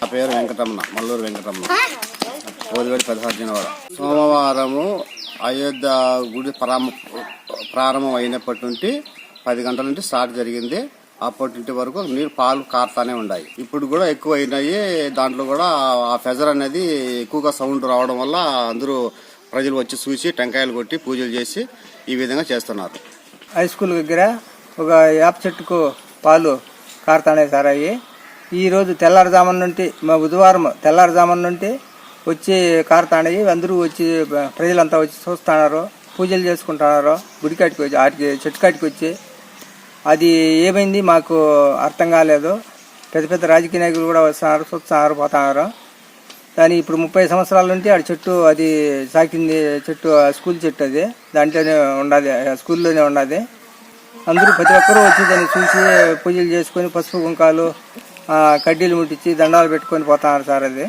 నా పేరు వెంకటరమణ, మల్లూరు వెంకటరమణ, ఓదివేడి 16 జనవరి. సోమవారము అయోధ్య గుడి ప్రారంభం అయినప్పటి నుండి 10 గంటల నుండి స్టార్ట్ జరిగింది. అప్పటి నుండి వరకు నీరు పాలు కారుతానే ఉన్నాయి. ఇప్పుడు కూడా ఎక్కువ అయినాయి. దాంట్లో కూడా ఆ ఫెజర్ అనేది ఎక్కువగా సౌండ్ రావడం వల్ల అందరూ ప్రజలు వచ్చి చూసి టెంకాయలు కొట్టి పూజలు చేసి ఈ విధంగా చేస్తున్నారు. హై స్కూల్ దగ్గర ఒక వేప చెట్టుకు పాలు కారుతాయి సార్. అవి ఈరోజు తెల్లారుజామున నుండి మా బుధవారం తెల్లారుజామున నుండి వచ్చి కారుతాయి. అందరూ వచ్చి ప్రజలంతా వచ్చి చూస్తున్నారు, పూజలు చేసుకుంటున్నారు. గుడికాటికి వచ్చి ఆటికి చెట్టు కాటికి వచ్చి అది ఏమైంది మాకు అర్థం కాలేదు. పెద్ద పెద్ద రాజకీయ నాయకులు కూడా వస్తున్నారు, చూస్తున్నారు, పోతున్నారు. దాని ఇప్పుడు 30 సంవత్సరాల నుండి ఆ చెట్టు అది సాకింది చెట్టు, స్కూల్ చెట్టు. అది దాంట్లోనే ఉన్నది, స్కూల్లోనే ఉన్నది. అందరూ ప్రతి ఒక్కరూ వచ్చి దాన్ని చూసి పూజలు చేసుకొని పసుపు కుంకాలు కడ్డీలు ముట్టించి దండాలు పెట్టుకొని పోతున్నారు సార్. అది